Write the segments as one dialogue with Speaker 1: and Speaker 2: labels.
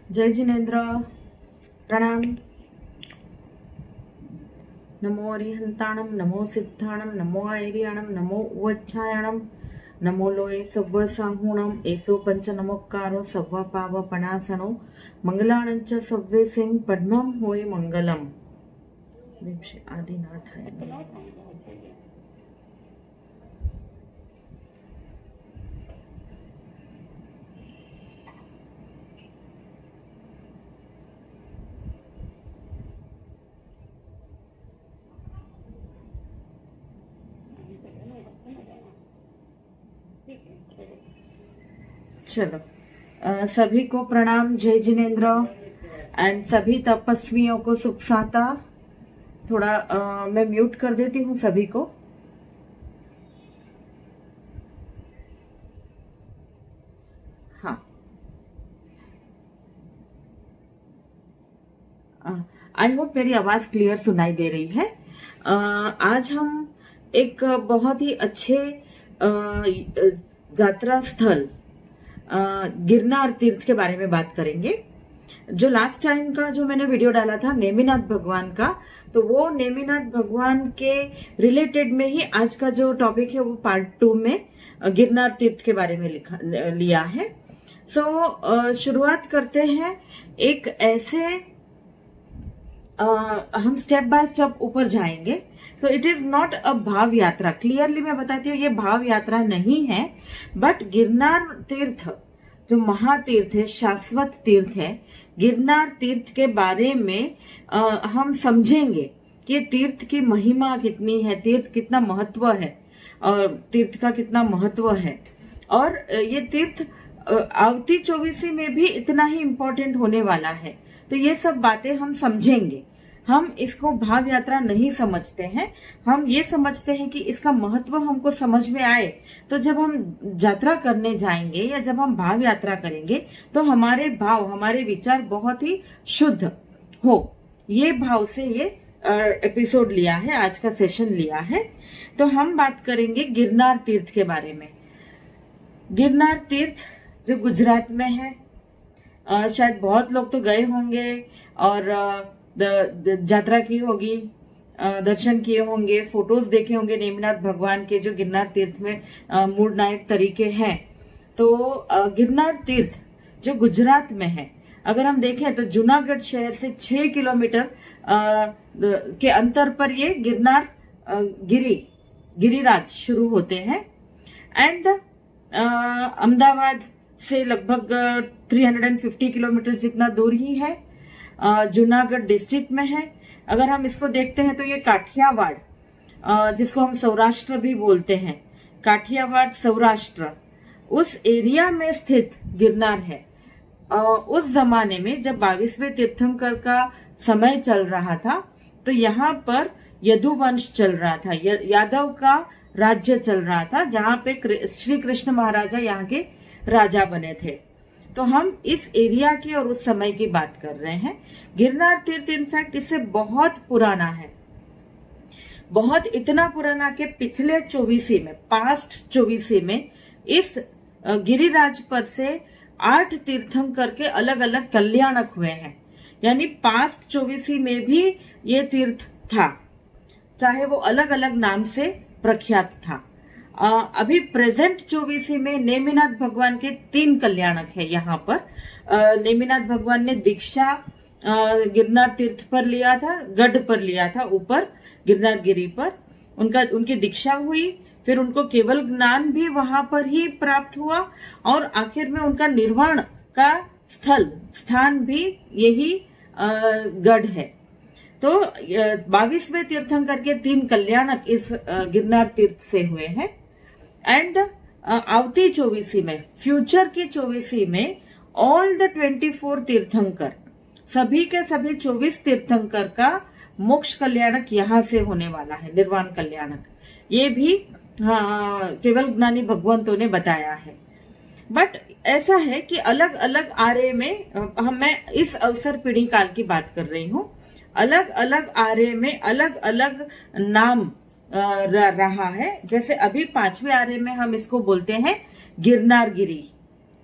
Speaker 1: जय जिनेन्द्र, प्रणाम। नमो अरिहंताणम, नमो सिद्धाणम, नमो आयर्याणम, नमो उवच्छायाणम, नमो लोये सव्व साहूणम, एसो पंच नमोक्कारो सव्व पाव पणासनो, मंगलाणंच सव्वे सिंह पद्मम होय मंगलम। आदिनाथाय नमः। चलो, सभी को प्रणाम, जय जिनेन्द्र एंड सभी तपस्वियों को सुख साता। थोड़ा मैं म्यूट कर देती हूँ सभी को। हाँ, आई होप मेरी आवाज क्लियर सुनाई दे रही है। आज हम एक बहुत ही अच्छे यात्रा स्थल गिरनार तीर्थ के बारे में बात करेंगे। जो लास्ट टाइम का जो मैंने वीडियो डाला था नेमिनाथ भगवान का, तो वो नेमिनाथ भगवान के रिलेटेड में ही आज का जो टॉपिक है वो पार्ट 2 में गिरनार तीर्थ के बारे में लिया है। शुरुआत करते हैं एक ऐसे हम स्टेप बाय स्टेप ऊपर जाएंगे। तो इट इज नॉट अ भाव यात्रा, क्लियरली मैं बताती हूँ, ये भाव यात्रा नहीं है, बट गिरनार तीर्थ जो महातीर्थ है, शाश्वत तीर्थ है, गिरनार तीर्थ के बारे में हम समझेंगे कि तीर्थ की महिमा कितनी है, तीर्थ कितना महत्व है, तीर्थ का कितना महत्व है, और ये तीर्थ आवती चौबीसी में भी इतना ही इम्पोर्टेंट होने वाला है। तो ये सब बातें हम समझेंगे। हम इसको भाव यात्रा नहीं समझते हैं, हम ये समझते हैं कि इसका महत्व हमको समझ में आए तो जब हम यात्रा करने जाएंगे या जब हम भाव यात्रा करेंगे तो हमारे भाव, हमारे विचार बहुत ही शुद्ध हो। ये भाव से ये एपिसोड लिया है, आज का सेशन लिया है। तो हम बात करेंगे गिरनार तीर्थ के बारे में। गिरनार तीर्थ जो गुजरात में है, शायद बहुत लोग तो गए होंगे और यात्रा की होगी, दर्शन किए होंगे, फोटोज देखे होंगे नेमिनाथ भगवान के जो गिरनार तीर्थ में मूलनायक तरीके हैं। तो गिरनार तीर्थ जो गुजरात में है, अगर हम देखें तो जूनागढ़ शहर से 6 किलोमीटर के अंतर पर ये गिरनार गिरिराज शुरू होते हैं। एंड अहमदाबाद से लगभग 350 किलोमीटर जितना दूर ही है, जूनागढ़ डिस्ट्रिक्ट में है। अगर हम इसको देखते हैं तो ये काठियावाड़, जिसको हम सौराष्ट्र भी बोलते हैं, काठियावाड़ सौराष्ट्र, उस एरिया में स्थित गिरनार है। उस जमाने में जब 22वें तीर्थंकर का समय चल रहा था तो यहाँ पर यदुवंश चल रहा था, यादव का राज्य चल रहा था, जहाँ पे श्री कृष्ण महाराजा यहाँ के राजा बने थे। तो हम इस एरिया की और उस समय की बात कर रहे हैं। गिरनार तीर्थ इनफैक्ट इससे बहुत पुराना है, बहुत इतना पुराना कि पिछले चौबीसी में, पास्ट चौबीसी में इस गिरिराज पर से 8 तीर्थंकर के अलग अलग कल्याणक हुए हैं। यानी पास्ट चौबीसी में भी ये तीर्थ था, चाहे वो अलग अलग नाम से प्रख्यात था। अभी प्रेजेंट चौबीसी में नेमिनाथ भगवान के 3 कल्याणक है। यहाँ पर नेमिनाथ भगवान ने दीक्षा गिरनार तीर्थ पर लिया था, गढ़ पर लिया था, ऊपर गिरनार गिरी पर उनकी दीक्षा हुई, फिर उनको केवल ज्ञान भी वहां पर ही प्राप्त हुआ, और आखिर में उनका निर्वाण का स्थान भी यही गढ़ है। तो 22वें तीर्थंकर के 3 कल्याणक इस गिरनार तीर्थ से हुए हैं। एंड आवती चौबीसी में, फ्यूचर की चौबीसी में, ऑल द 24 तीर्थंकर, सभी के सभी 24 तीर्थंकर का मोक्ष कल्याणक यहाँ से होने वाला है, निर्वाण कल्याणक। ये भी केवल ज्ञानी भगवंतों ने बताया है। बट ऐसा है कि अलग अलग आर्य में, मैं इस अवसर पीढ़ी काल की बात कर रही हूँ, अलग अलग आर्य में अलग अलग नाम रहा है। जैसे अभी 5वें आर्य में हम इसको बोलते हैं गिरनार गिरी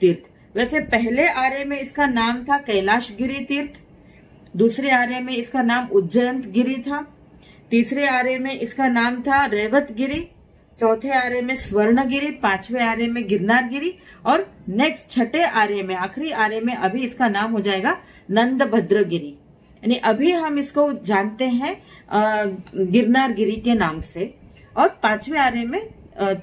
Speaker 1: तीर्थ, वैसे पहले आर्य में इसका नाम था कैलाशगिरी तीर्थ, दूसरे आर्य में इसका नाम उज्जयंत गिरी था, तीसरे आर्य में इसका नाम था रेवत गिरी, चौथे आर्य में स्वर्णगिरी, पांचवें आर्य में गिरनार गिरी, और नेक्स्ट छठे आर्य में, आखिरी आर्य में अभी इसका नाम हो जाएगा नंदभद्र गिरी। यानी अभी हम इसको जानते हैं गिरनार गिरी के नाम से। और पांचवें आर्य में,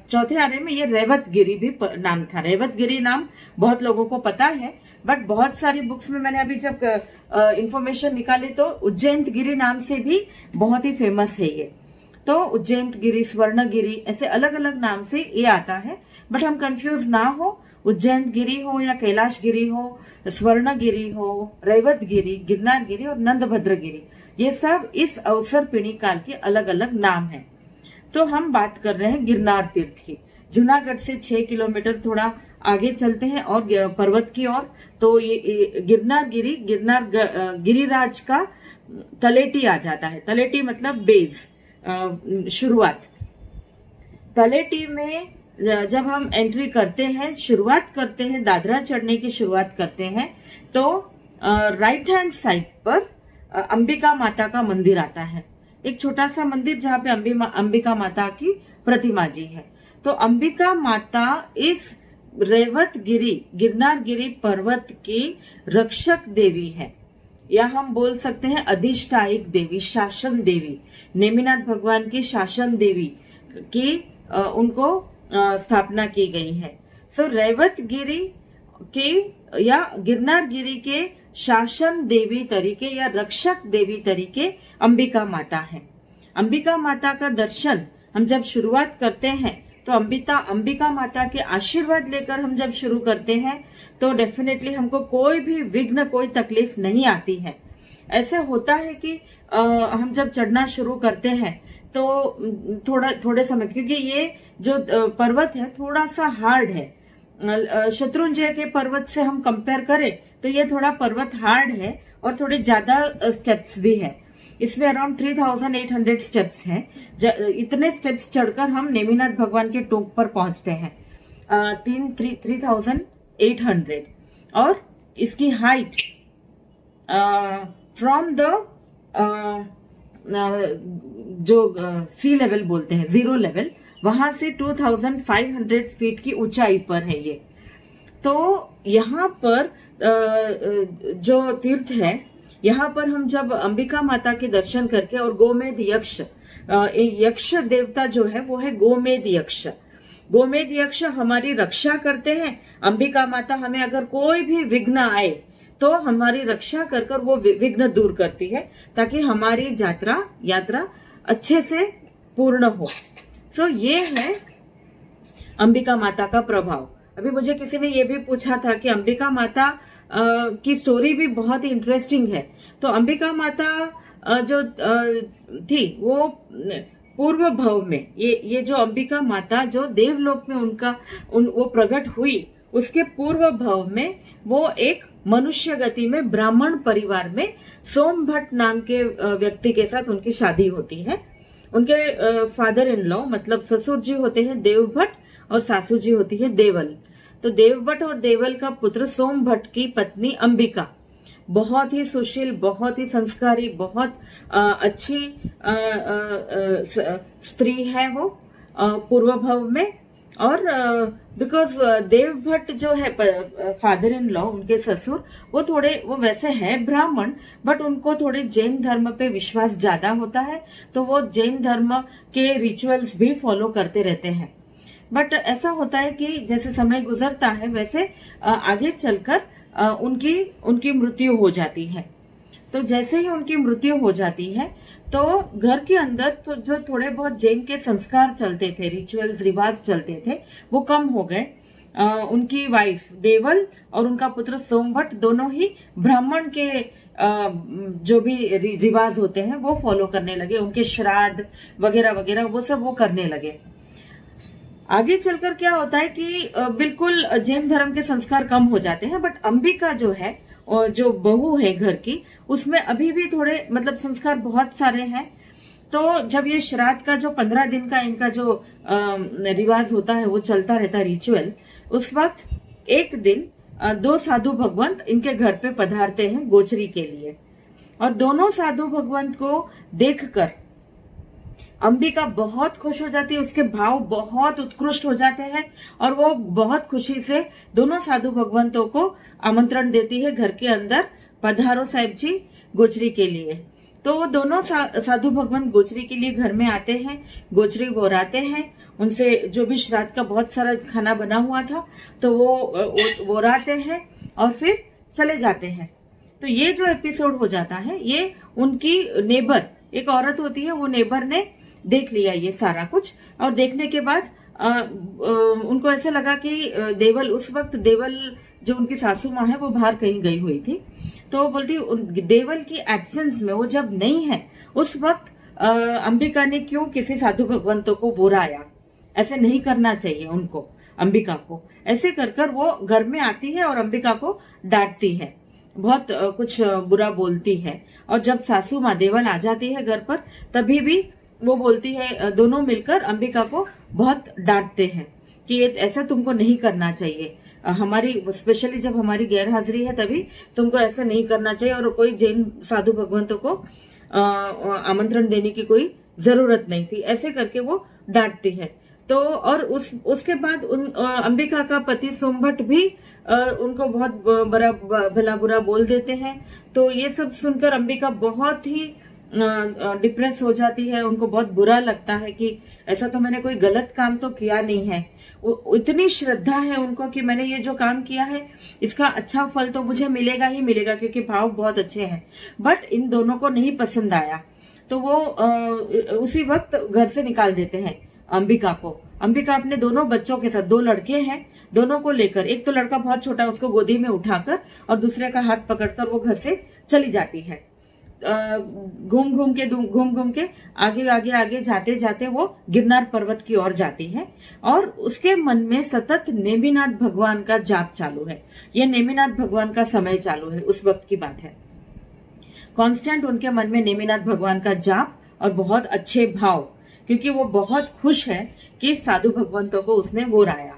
Speaker 1: चौथे आर्य में ये रेवत गिरी भी नाम था। रेवत गिरी नाम बहुत लोगों को पता है, बट बहुत सारी बुक्स में मैंने अभी जब इंफॉर्मेशन निकाली तो उज्जैन गिरी नाम से भी बहुत ही फेमस है ये। तो उज्जैन गिरी, स्वर्णगिरी, ऐसे अलग अलग नाम से ये आता है। बट हम कंफ्यूज ना हो, उज्जैन गिरी हो या कैलाश गिरी हो, स्वर्णगिरी हो, रेवत गिरी, गिरनार गिरी और नंदभद्र गिरी, ये सब इस अवसर पिणी काल के अलग अलग नाम हैं। तो हम बात कर रहे हैं गिरनार तीर्थ की। जूनागढ़ से 6 किलोमीटर थोड़ा आगे चलते हैं और पर्वत की ओर, तो ये गिरनार गिरी, गिरनार गिरिराज का तलेटी आ जाता है। तलेटी मतलब बेस, शुरुआत। तलेटी में जब हम एंट्री करते हैं, शुरुआत करते हैं, दादरा चढ़ने की शुरुआत करते हैं, तो राइट हैंड साइड पर अंबिका माता का मंदिर आता है। एक छोटा सा मंदिर जहाँ पे अंबिका माता की प्रतिमा जी है। तो अंबिका माता इस रेवत गिरी, गिरनार गिरी पर्वत की रक्षक देवी है, या हम बोल सकते हैं अधिष्ठायक देवी, शासन देवी। नेमिनाथ भगवान की शासन देवी की उनको स्थापना की गई है। सो रेवत गिरी के या गिरनार गिरी के शासन देवी तरीके या रक्षक देवी तरीके अंबिका माता है। अंबिका माता का दर्शन हम जब शुरुआत करते हैं तो अंबिका माता के आशीर्वाद लेकर हम जब शुरू करते हैं तो डेफिनेटली हमको कोई भी विघ्न, कोई तकलीफ नहीं आती है। ऐसे होता है कि हम जब चढ़ना शुरू करते हैं तो थोड़े समय, क्योंकि ये जो पर्वत है थोड़ा सा हार्ड है, शत्रुंजय के पर्वत से हम कंपेयर करें तो ये थोड़ा पर्वत हार्ड है और थोड़े ज्यादा स्टेप्स भी है। इसमें अराउंड 3800 स्टेप्स हैं। इतने स्टेप्स चढ़कर हम नेमिनाथ भगवान के टोंक पर पहुंचते हैं, 3800। और इसकी हाइट फ्रॉम द जो सी लेवल बोलते हैं, जीरो लेवल, वहां से 2500 फीट की ऊंचाई पर है ये। तो यहाँ पर जो तीर्थ है, यहाँ पर हम जब अंबिका माता के दर्शन करके, और गोमेद यक्ष, यक्ष देवता जो है वो है गोमेद यक्ष। गोमेद यक्ष हमारी रक्षा करते हैं। अंबिका माता हमें अगर कोई भी विघ्न आए तो हमारी रक्षा कर कर वो विघ्न दूर करती है, ताकि हमारी यात्रा अच्छे से पूर्ण हो। सो ये है अंबिका माता का प्रभाव। अभी मुझे किसी ने ये भी पूछा था कि अंबिका माता की स्टोरी भी बहुत ही इंटरेस्टिंग है। तो अंबिका माता जो थी वो पूर्व भव में, ये जो अंबिका माता जो देवलोक में वो प्रकट हुई, उसके पूर्व भव में वो एक मनुष्य गति में ब्राह्मण परिवार में सोम भट्ट नाम के व्यक्ति के साथ उनकी शादी होती है। उनके फादर इन लॉ मतलब ससुर जी होते हैं देवभट्ट और सासू जी होती है देवल। तो देवभट्ट और देवल का पुत्र सोम भट्ट की पत्नी अंबिका बहुत ही सुशील, बहुत ही संस्कारी, बहुत अच्छी स्त्री है वो पूर्व भव में। और बिकॉज देवभट्ट जो है फादर इन लॉ, उनके ससुर, वो वैसे है ब्राह्मण, बट उनको थोड़े जैन धर्म पे विश्वास ज्यादा होता है, तो वो जैन धर्म के रिचुअल्स भी फॉलो करते रहते हैं। बट ऐसा होता है कि जैसे समय गुजरता है वैसे आगे चलकर उनकी मृत्यु हो जाती है। तो जैसे ही उनकी मृत्यु हो जाती है तो घर के अंदर तो जो थोड़े बहुत जैन के संस्कार चलते थे, रिचुअल्स, रिवाज चलते थे, वो कम हो गए। उनकी वाइफ देवल और उनका पुत्र सोमभट्ट दोनों ही ब्राह्मण के जो भी रिवाज होते हैं वो फॉलो करने लगे। उनके श्राद्ध वगैरह वगैरह वो सब वो करने लगे। आगे चलकर क्या होता है कि बिल्कुल जैन धर्म के संस्कार कम हो जाते हैं, बट अंबिका जो है और जो बहू है घर की, उसमें अभी भी थोड़े मतलब संस्कार बहुत सारे हैं। तो जब ये श्राद्ध का जो 15 दिन का इनका जो रिवाज होता है वो चलता रहता है, रिचुअल, उस वक्त एक दिन दो साधु भगवंत इनके घर पे पधारते हैं गोचरी के लिए। और दोनों साधु भगवंत को देखकर अंबिका बहुत खुश हो जाती है, उसके भाव बहुत उत्कृष्ट हो जाते हैं और वो बहुत खुशी से दोनों साधु भगवंतों को आमंत्रण देती है घर के अंदर, पधारो साहिब जी गोचरी के लिए। तो वो दोनों साधु भगवंत गोचरी के लिए घर में आते हैं, गोचरी बोराते हैं, उनसे जो भी श्राद्ध का बहुत सारा खाना बना हुआ था तो वो बोराते हैं और फिर चले जाते हैं। तो ये जो एपिसोड हो जाता है ये उनकी नेबर, एक औरत होती है, वो नेबर ने देख लिया ये सारा कुछ। और देखने के बाद उनको ऐसा लगा कि देवल, उस वक्त देवल जो उनकी सासू माँ है वो बाहर कहीं गई हुई थी, तो वो बोलती देवल की एब्सेंस में, वो जब नहीं है उस वक्त अंबिका ने क्यों किसी साधु भगवंतों को बुराया, ऐसे नहीं करना चाहिए उनको, अंबिका को। ऐसे कर कर वो घर में आती है और अंबिका को डांटती है, बहुत कुछ बुरा बोलती है। और जब सासू माँ देवल आ जाती है घर पर तभी भी वो बोलती है, दोनों मिलकर अंबिका को बहुत डांटते हैं कि ये ऐसा तुमको नहीं करना चाहिए, हमारी स्पेशली जब हमारी गैर हाजिरी है तभी तुमको ऐसा नहीं करना चाहिए, और कोई जैन साधु भगवंतों को आमंत्रण देने की कोई जरूरत नहीं थी, ऐसे करके वो डांटती है। तो और उसके बाद अंबिका का पति सोमभट्ट भी उनको बहुत बड़ा भला बुरा बोल देते हैं। तो ये सब सुनकर अंबिका बहुत ही डिप्रेस हो जाती है, उनको बहुत बुरा लगता है कि ऐसा तो मैंने कोई गलत काम तो किया नहीं है। इतनी श्रद्धा है उनको कि मैंने ये जो काम किया है इसका अच्छा फल तो मुझे मिलेगा ही मिलेगा, क्योंकि भाव बहुत अच्छे हैं। बट इन दोनों को नहीं पसंद आया तो वो उसी वक्त घर से निकाल देते हैं अंबिका को। अंबिका अपने दोनों बच्चों के साथ, दो लड़के हैं, दोनों को लेकर, एक तो लड़का बहुत छोटा उसको गोदी में उठाकर और दूसरे का हाथ पकड़कर वो घर से चली जाती है। घूम घूम के आगे जाते जाते वो गिरनार पर्वत की ओर जाती है और उसके मन में सतत नेमिनाथ भगवान का जाप चालू है। ये नेमिनाथ भगवान का समय चालू है, उस वक्त की बात है। कांस्टेंट उनके मन में नेमिनाथ भगवान का जाप और बहुत अच्छे भाव, क्योंकि वो बहुत खुश है कि साधु भगवंतों को उसने वो राया।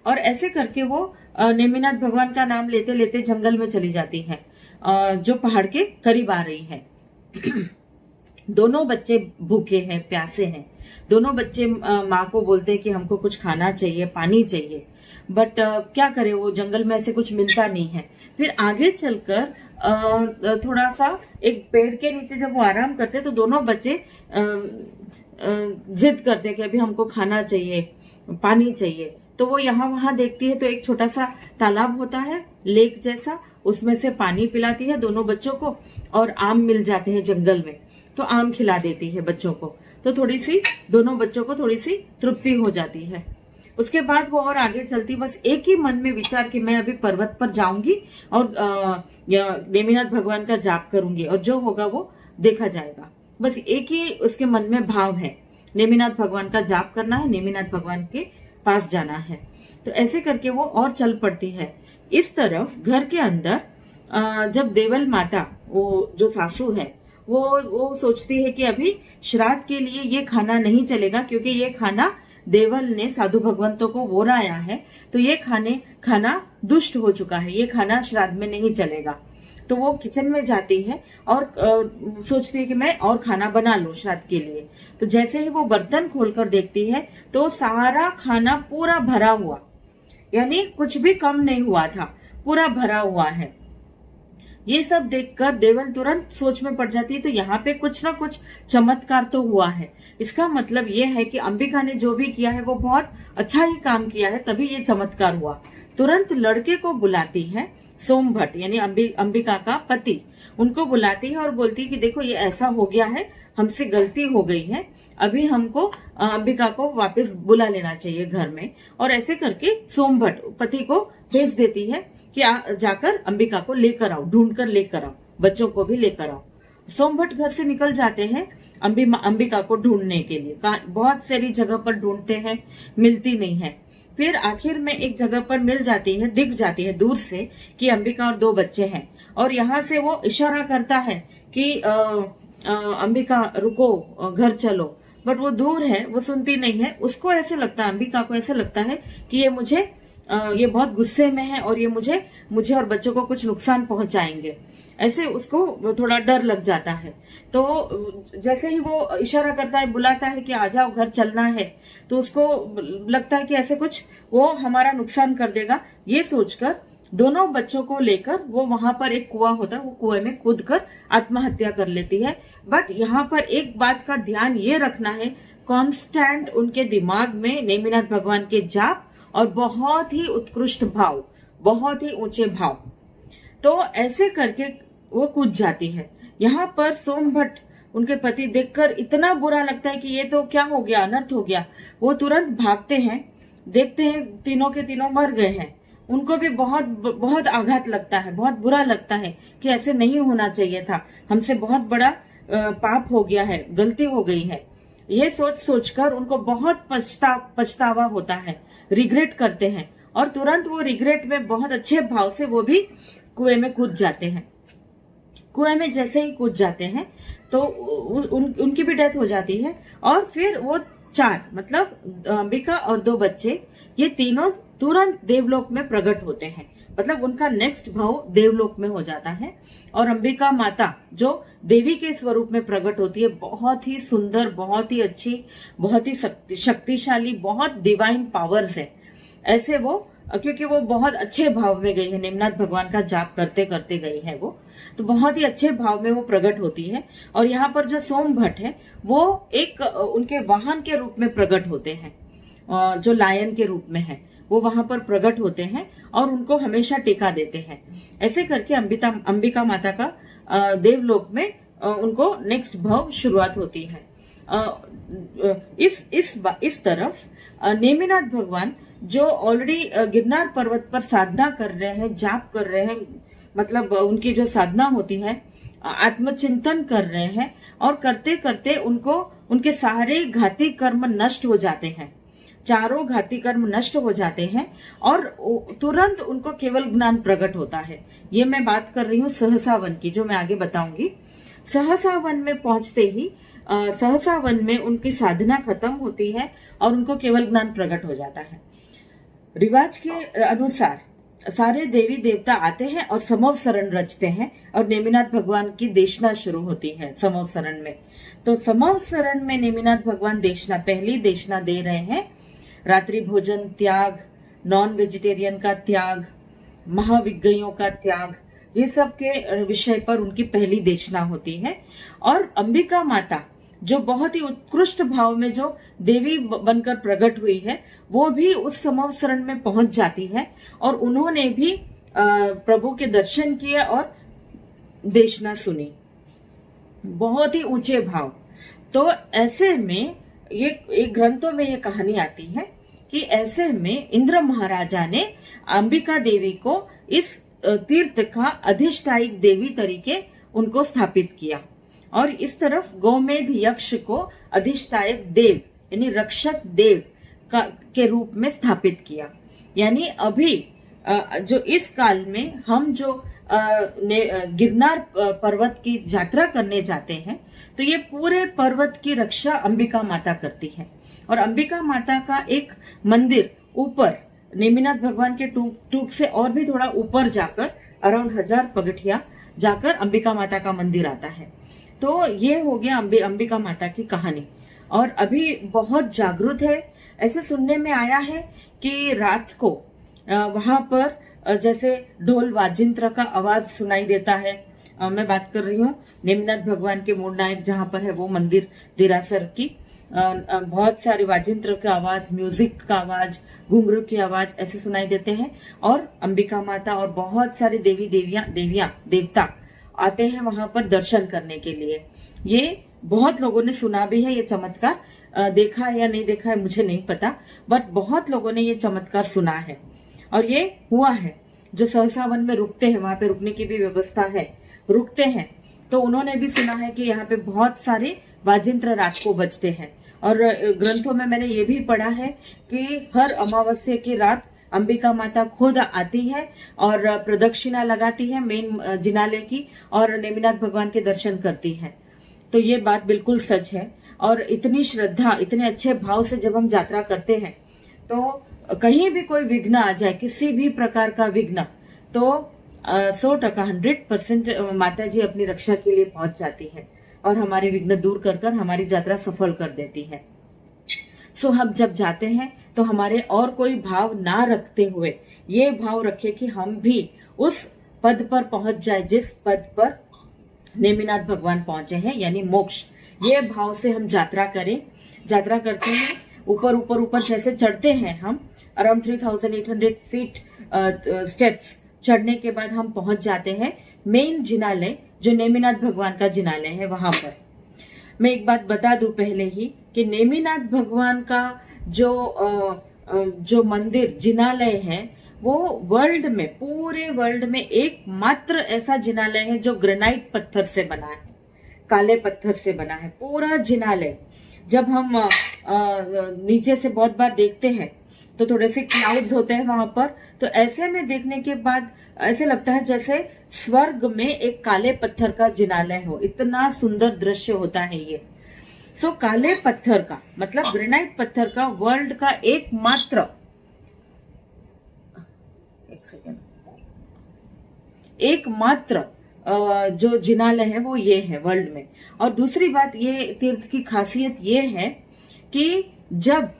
Speaker 1: और ऐसे करके वो नेमिनाथ भगवान का नाम लेते लेते जंगल में चली जाती है, जो पहाड़ के करीब आ रही है। दोनों बच्चे भूखे हैं, प्यासे हैं। दोनों बच्चे माँ को बोलते हैं कि हमको कुछ खाना चाहिए, पानी चाहिए, बट क्या करे, वो जंगल में ऐसे कुछ मिलता नहीं है। फिर आगे चलकर थोड़ा सा एक पेड़ के नीचे जब वो आराम करते तो दोनों बच्चे जिद करते कि अभी हमको खाना चाहिए, पानी चाहिए। तो वो यहाँ वहां देखती है तो एक छोटा सा तालाब होता है, लेक जैसा, उसमें से पानी पिलाती है दोनों बच्चों को और आम मिल जाते हैं जंगल में, तो आम खिला देती है बच्चों को। तो थोड़ी सी दोनों बच्चों को थोड़ी सी तृप्ति हो जाती है। उसके बाद वो और आगे चलती, बस एक ही मन में विचार कि मैं अभी पर्वत पर जाऊंगी और नेमिनाथ भगवान का जाप करूंगी और जो होगा वो देखा जाएगा। बस एक ही उसके मन में भाव है, नेमिनाथ भगवान का जाप करना है, नेमिनाथ भगवान के पास जाना है। तो ऐसे करके वो और चल पड़ती है। इस तरफ घर के अंदर जब देवल माता, वो जो सासू है, वो सोचती है कि अभी श्राद्ध के लिए ये खाना नहीं चलेगा, क्योंकि ये खाना देवल ने साधु भगवंतों को वोराया है, तो ये खाना दुष्ट हो चुका है, ये खाना श्राद्ध में नहीं चलेगा। तो वो किचन में जाती है और सोचती है कि मैं और खाना बना लूं श्राद्ध के लिए। तो जैसे ही वो बर्तन खोलकर देखती है तो सारा खाना पूरा भरा हुआ, यानी कुछ भी कम नहीं हुआ था, पूरा भरा हुआ है। ये सब देखकर देवल तुरंत सोच में पड़ जाती है, तो यहाँ पे कुछ ना कुछ चमत्कार तो हुआ है। इसका मतलब ये है कि अंबिका ने जो भी किया है वो बहुत अच्छा ही काम किया है, तभी ये चमत्कार हुआ। तुरंत लड़के को बुलाती है, सोमभट्ट यानी अंबिका का पति, उनको बुलाती है और बोलती है कि देखो ये ऐसा हो गया है, हमसे गलती हो गई है, अभी हमको अंबिका को वापस बुला लेना चाहिए घर में। और ऐसे करके सोमभट्ट पति को भेज देती है कि जाकर अंबिका को लेकर आओ, ढूंढ कर लेकर आओ, बच्चों को भी लेकर आओ। सोमभट्ट घर से निकल जाते हैं अंबिका को ढूंढने के लिए। बहुत सारी जगह पर ढूंढते हैं, मिलती नहीं है। फिर आखिर में एक जगह पर मिल जाती है, दिख जाती है दूर से कि अंबिका और दो बच्चे हैं, और यहाँ से वो इशारा करता है कि अंबिका रुको, घर चलो, बट वो दूर है, वो सुनती नहीं है। उसको ऐसे लगता है, अंबिका को ऐसे लगता है कि ये मुझे ये बहुत गुस्से में है और ये मुझे और बच्चों को कुछ नुकसान पहुंचाएंगे, ऐसे उसको थोड़ा डर लग जाता है। तो जैसे ही वो इशारा करता है, बुलाता है कि आ जाओ घर चलना है, तो उसको लगता है कि ऐसे कुछ वो हमारा नुकसान कर देगा। ये सोचकर दोनों बच्चों को लेकर वो वहां पर एक कुआं होता है, वो कुएं में कूद कर आत्महत्या कर लेती है। बट यहाँ पर एक बात का ध्यान ये रखना है, कांस्टेंट उनके दिमाग में नेमिनाथ भगवान के जाप और बहुत ही उत्कृष्ट भाव, बहुत ही ऊंचे भाव। तो ऐसे करके वो कूद जाती है। यहाँ पर सोम भट्ट उनके पति देखकर इतना बुरा लगता है कि ये तो क्या हो गया, अनर्थ हो गया। वो तुरंत भागते हैं, देखते हैं तीनों के तीनों मर गए हैं। उनको भी बहुत बहुत आघात लगता है, बहुत बुरा लगता है कि ऐसे नहीं होना चाहिए था, हमसे बहुत बड़ा पाप हो गया है, गलती हो गई है। ये सोचकर उनको बहुत पछतावा होता है, रिग्रेट करते हैं और तुरंत वो रिग्रेट में बहुत अच्छे भाव से वो भी कुएं में कूद जाते हैं। कुएं में जैसे ही कूद जाते हैं तो उनकी भी डेथ हो जाती है। और फिर वो चार, मतलब अंबिका और दो बच्चे, ये तीनों तुरंत देवलोक में प्रकट होते हैं। मतलब उनका नेक्स्ट भाव देवलोक में हो जाता है। और अंबिका माता जो देवी के स्वरूप में प्रकट होती है, बहुत ही सुंदर, बहुत ही अच्छी, बहुत ही शक्तिशाली, बहुत डिवाइन पावर्स है ऐसे वो, क्योंकि वो बहुत अच्छे भाव में गई है, नेमिनाथ भगवान का जाप करते करते गई है वो, तो बहुत ही अच्छे भाव में वो प्रकट होती है। और यहाँ पर जो सोम भट्ट है वो एक उनके वाहन के रूप में प्रकट होते हैं, जो लायन के रूप में है, वो वहां पर प्रकट होते हैं और उनको हमेशा टेका देते हैं। ऐसे करके अंबिका माता का देवलोक में उनको नेक्स्ट भाव शुरुआत होती है। इस तरफ नेमिनाथ भगवान जो ऑलरेडी गिरनार पर्वत पर साधना कर रहे हैं, जाप कर रहे हैं, मतलब उनकी जो साधना होती है, आत्मचिंतन कर रहे हैं, और करते करते उनके सारे घाती कर्म नष्ट हो जाते हैं, चारों घाती कर्म नष्ट हो जाते हैं और तुरंत उनको केवल ज्ञान प्रकट होता है। ये मैं बात कर रही हूँ सहसा वन की, जो मैं आगे बताऊंगी। सहसा वन में पहुंचते ही सहसा वन में उनकी साधना खत्म होती है और उनको केवल ज्ञान प्रकट हो जाता है। रिवाज के अनुसार सारे देवी देवता आते हैं और समव शरण रचते हैं और नेमिनाथ भगवान की देशना शुरू होती है समव शरण में। तो समव शरण में नेमिनाथ भगवान पहली देशना दे रहे हैं, रात्रि भोजन त्याग, नॉन वेजिटेरियन का त्याग, महाविज्ञयों का त्याग, ये सब के विषय पर उनकी पहली देशना होती है। और अंबिका माता जो बहुत ही उत्कृष्ट भाव में जो देवी बनकर प्रकट हुई है, वो भी उस समव शरण में पहुंच जाती है और उन्होंने भी प्रभु के दर्शन किए और देशना सुनी, बहुत ही ऊंचे भाव। तो ऐसे में ये एक ग्रंथों में ये कहानी आती है कि ऐसे में इंद्र महाराजा ने अंबिका देवी को इस तीर्थ का अधिष्ठायक देवी तरीके उनको स्थापित किया और इस तरफ गोमेध यक्ष को अधिष्ठायक देव यानी रक्षक देव के रूप में स्थापित किया। यानी अभी जो इस काल में हम जो गिरनार पर्वत की यात्रा करने जाते हैं, तो ये पूरे पर्वत की रक्षा अंबिका माता करती है। और अंबिका माता का एक मंदिर ऊपर नेमिनाथ भगवान के टूक से और भी थोड़ा ऊपर जाकर अराउंड 1000 पगथिया जाकर अंबिका माता का मंदिर आता है। तो ये हो गया अंबिका माता की कहानी। और अभी बहुत जागृत है। ऐसे सुनने में आया है कि रात को वहां पर जैसे ढोल वाजिंत्र का आवाज सुनाई देता है। मैं बात कर रही हूँ नेमिनाथ भगवान के मूल नायक जहां पर है वो मंदिर देरासर की। बहुत सारे वाजिंत्र का आवाज, म्यूजिक का आवाज, घुंघरू की आवाज ऐसे सुनाई देते हैं। और अंबिका माता और बहुत सारे देवता आते हैं वहां पर दर्शन करने के लिए। ये बहुत लोगों ने सुना भी है, ये चमत्कार देखा है या नहीं देखा है मुझे नहीं पता, बट बहुत लोगों ने ये चमत्कार सुना है और ये हुआ है। जो सहसा वन में रुकते हैं वहां पे रुकने की भी व्यवस्था है, रुकते हैं तो उन्होंने भी सुना है कि यहाँ पे बहुत सारे वाजिंत्र रात को बजते हैं। और ग्रंथों में मैंने ये भी पढ़ा है कि हर अमावस्या की रात अंबिका माता खुद आती है और प्रदक्षिणा लगाती है मेन जिनालय की और नेमिनाथ भगवान के दर्शन करती है। तो ये बात बिल्कुल सच है। और इतनी श्रद्धा, इतने अच्छे भाव से जब हम यात्रा करते हैं तो कहीं भी कोई विघ्न आ जाए, किसी भी प्रकार का विघ्न, तो 100% 100% माता जी अपनी रक्षा के लिए पहुंच जाती है और हमारे विघ्न दूर कर कर हमारी यात्रा सफल कर देती है। सो हम जब जाते हैं तो हमारे और कोई भाव ना रखते हुए ये भाव रखे कि हम भी उस पद पर पहुंच जाए जिस पद पर नेमिनाथ भगवान पहुंचे हैं, यानी मोक्ष। ये भाव से हम यात्रा करें, यात्रा करते हैं, ऊपर ऊपर ऊपर जैसे चढ़ते हैं हम, अराउंड 3800 फीट स्टेप्स चढ़ने के बाद हम पहुंच जाते हैं मेन जिनालय, जो नेमिनाथ भगवान का जिनालय है। वहां पर मैं एक बात बता दूं पहले ही कि नेमिनाथ भगवान का जो मंदिर जिनालय है वो वर्ल्ड में, पूरे वर्ल्ड में एकमात्र ऐसा जिनालय है जो ग्रेनाइट पत्थर से बना है, काले पत्थर से बना है पूरा जिनालय। जब हम नीचे से बहुत बार देखते हैं तो थोड़े से क्लाउड्स होते हैं वहां पर, तो ऐसे में देखने के बाद ऐसे लगता है जैसे स्वर्ग में एक काले पत्थर का जिनालय हो, इतना सुंदर दृश्य होता है ये। सो काले पत्थर का मतलब ग्रेनाइट पत्थर का वर्ल्ड का एकमात्र, एकमात्र जो जिनालय है वो ये है वर्ल्ड में। और दूसरी बात, ये तीर्थ की खासियत ये है कि जब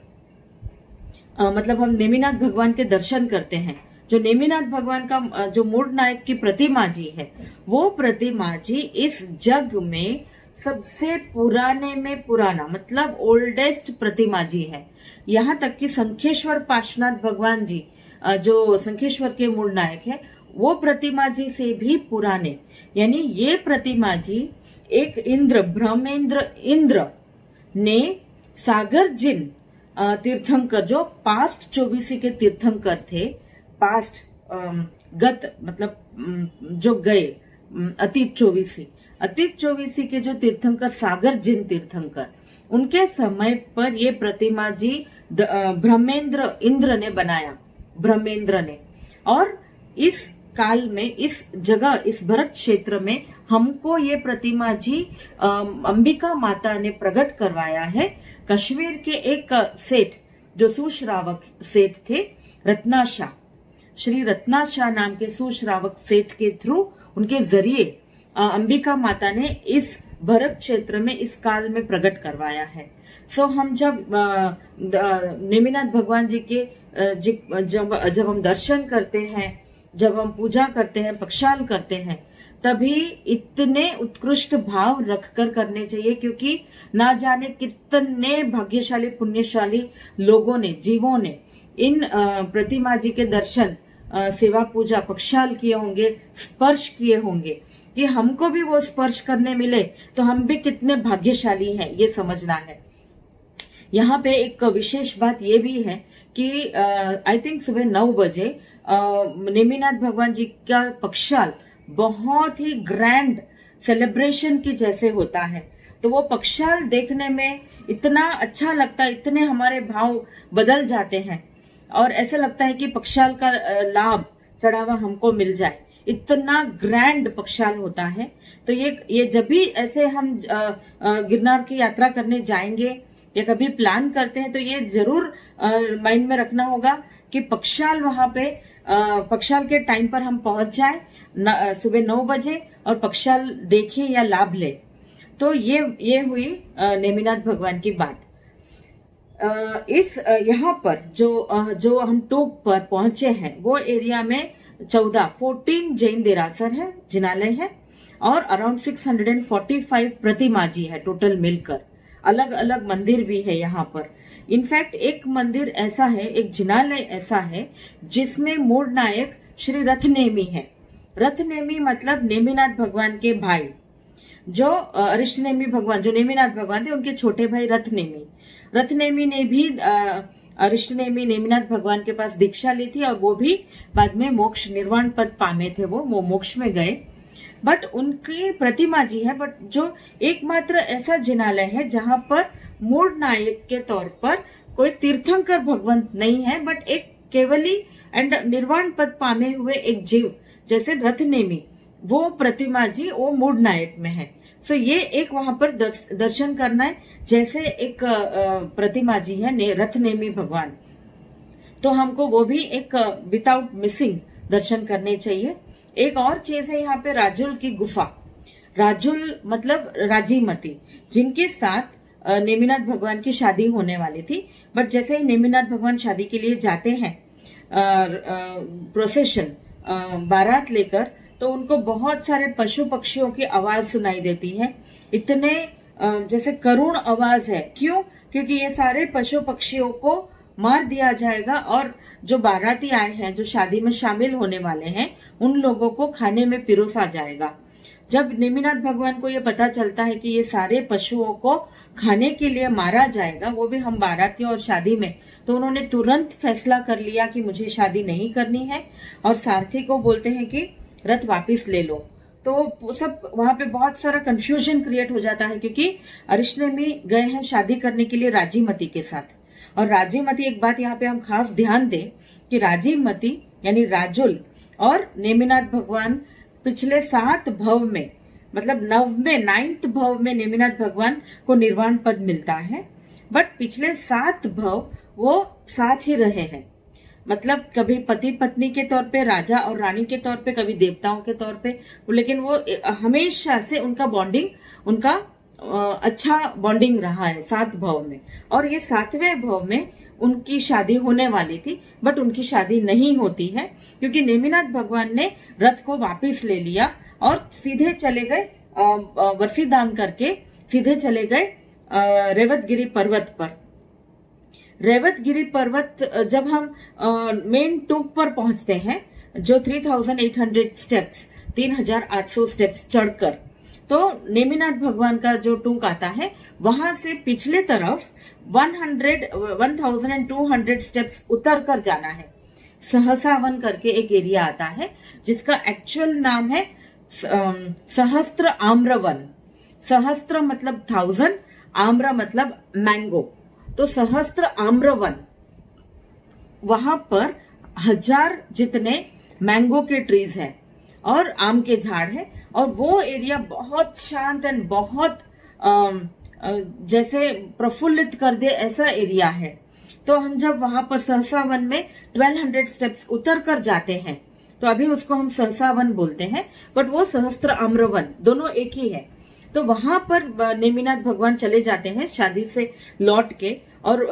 Speaker 1: मतलब हम नेमिनाथ भगवान के दर्शन करते हैं, जो नेमिनाथ भगवान का जो मूड नायक की प्रतिमा जी है, वो प्रतिमा जी इस जग में सबसे पुराने में पुराना मतलब ओल्डेस्ट प्रतिमा जी है। यहाँ तक कि शंखेश्वर पार्श्वनाथ भगवान जी जो शंखेश्वर के मूल नायक है, वो प्रतिमा जी से भी पुराने, यानी ये प्रतिमा जी एक इंद्र, ब्रह्मेंद्र इंद्र ने सागर जिन तीर्थंकर, जो पास्ट चौबीसी के तीर्थंकर थे, पास्ट गत मतलब जो गए, अतीत चौबीसी के जो तीर्थंकर सागर जिन तीर्थंकर, उनके समय पर ये प्रतिमा जी ब्रह्मेंद्र इंद्र ने बनाया, ब्रह्मेंद्र ने। और इस काल में, इस जगह, इस भरत क्षेत्र में हमको ये प्रतिमा जी अंबिका माता ने प्रकट करवाया है। कश्मीर के एक सेठ, जो सुश्रावक सेठ थे, रत्नाशाह, श्री रत्नाशाह नाम के सुश्रावक सेठ के थ्रू, उनके जरिए अंबिका माता ने इस भरत क्षेत्र में इस काल में प्रकट करवाया है। सो हम जब नेमिनाथ भगवान जी के जब हम दर्शन करते हैं, जब हम पूजा करते हैं, पक्षाल करते हैं, तभी इतने उत्कृष्ट भाव रखकर करने चाहिए, क्योंकि ना जाने कितने भाग्यशाली पुण्यशाली लोगों ने, जीवों ने इन प्रतिमा जी के दर्शन, सेवा पूजा, पक्षाल किए होंगे, स्पर्श किए होंगे, कि हमको भी वो स्पर्श करने मिले तो हम भी कितने भाग्यशाली हैं, ये समझना है। यहाँ पे एक विशेष बात ये भी है कि आई थिंक सुबह 9 बजे नेमिनाथ भगवान जी का पक्षाल बहुत ही ग्रैंड सेलिब्रेशन की जैसे होता है। तो वो पक्षाल देखने में इतना अच्छा लगता है, इतने हमारे भाव बदल जाते हैं और ऐसा लगता है कि पक्षाल का लाभ चढ़ावा हमको मिल जाए, इतना ग्रैंड पक्षाल होता है। तो ये जब भी ऐसे हम गिरनार की यात्रा करने जाएंगे या कभी प्लान करते हैं तो ये जरूर माइंड में रखना होगा कि पक्षाल वहां पे पक्षाल के टाइम पर हम पहुंच जाए सुबह 9 बजे और पक्षाल देखें या लाभ ले। तो ये हुई नेमिनाथ भगवान की बात। इस यहाँ पर जो हम टोक पर पहुंचे हैं वो एरिया में 14 जैन देरासर है, जिनालय है और अराउंड 645 प्रतिमा जी है टोटल मिलकर। अलग अलग मंदिर भी है यहाँ पर। इनफैक्ट एक मंदिर ऐसा है, एक जिनालय ऐसा है जिसमें मूल नायक श्री रथनेमी है। रथनेमी मतलब नेमिनाथ भगवान के भाई, जो अरिष्टनेमी भगवान, जो नेमिनाथ भगवान थे, उनके छोटे भाई रथनेमी ने भी अरिष्टनेमी नेमिनाथ भगवान के पास दीक्षा ली थी और वो भी बाद में मोक्ष निर्वाण पद पामे थे, वो मोक्ष में गए। बट उनकी प्रतिमा जी है, बट जो एकमात्र ऐसा जिनालय है जहां पर मूल नायक के तौर पर कोई तीर्थंकर भगवंत नहीं है, बट एक केवली एंड निर्वाण पद पामे हुए एक जीव जैसे रथनेमी, वो प्रतिमा जी वो मूल नायक में है। सो ये एक वहां पर दर्शन करना है, जैसे एक प्रतिमा जी है रथनेमी भगवान। तो हमको वो भी एक विदाउट मिसिंग दर्शन करने चाहिए। एक और चीज है यहाँ पे राजुल की गुफा। राजुल मतलब राजीमती, जिनके साथ नेमिनाथ भगवान की शादी होने वाली थी। बट जैसे ही नेमिनाथ भगवान शादी के लिए जाते हैं प्रोसेशन बारात लेकर, तो उनको बहुत सारे पशु पक्षियों की आवाज सुनाई देती है। इतने जैसे करुण आवाज है। क्यों? क्योंकि ये सारे पशु पक्षियों को मार दिया जाएगा और जो बाराती आए हैं, जो शादी में शामिल होने वाले हैं, उन लोगों को खाने में पिरोसा जाएगा। जब नेमिनाथ भगवान को ये पता चलता है कि ये सारे पशुओं को खाने के लिए मारा जाएगा, वो भी हम बारातियों और शादी में, तो उन्होंने तुरंत फैसला कर लिया कि मुझे शादी नहीं करनी है और सारथी को बोलते हैं कि रथ वापिस ले लो। तो सब वहां पे बहुत सारा कंफ्यूजन क्रिएट हो जाता है, क्योंकि अरिशनेमी गए हैं शादी करने के लिए राजीमती के साथ। और राजीमती, एक बात यहाँ पे हम खास ध्यान दें कि राजीमती यानी राजुल और नेमिनाथ भगवान पिछले 7 भव में, मतलब 9th भव में नेमिनाथ भगवान को निर्वाण पद मिलता है। बट पिछले 7 भव वो साथ ही रहे हैं। मतलब कभी पति पत्नी के तौर पे, राजा और रानी के तौर पे, कभी देवताओं के तौर पे, लेकिन वो हमेशा से उनका बॉन्डिंग, उनका अच्छा बॉन्डिंग रहा है 7 भव में। और ये 7वें भव में उनकी शादी होने वाली थी, बट उनकी शादी नहीं होती है, क्योंकि नेमिनाथ भगवान ने रथ को वापस ले लिया और सीधे चले गए वर्षी दान करके सीधे चले गए रेवतगिरी पर्वत पर। रेवतगिरी पर्वत जब हम मेन टूप पर पहुंचते हैं, जो 3800 स्टेप्स, 3800 स्टेप्स चढ़कर, तो नेमिनाथ भगवान का जो टूक आता है, वहां से पिछले तरफ 1200 स्टेप्स उतर कर जाना है। सहसावन करके एक एरिया आता है, जिसका एक्चुअल नाम है सहस्त्र आम्रवन। सहस्त्र मतलब 1000, आम्र मतलब मैंगो, तो सहस्त्र आम्रवन, वहां पर 1000 जितने मैंगो के ट्रीज हैं और आम के झाड़ है। और वो एरिया बहुत शांत एंड बहुत जैसे प्रफुल्लित कर दे ऐसा एरिया है। तो हम जब वहां पर सहसावन में 1200 स्टेप्स उतर कर जाते हैं, तो अभी उसको हम सहसावन बोलते हैं, बट वो सहस्त्र आम्रवन दोनों एक ही है। तो वहां पर नेमिनाथ भगवान चले जाते हैं शादी से लौट के, और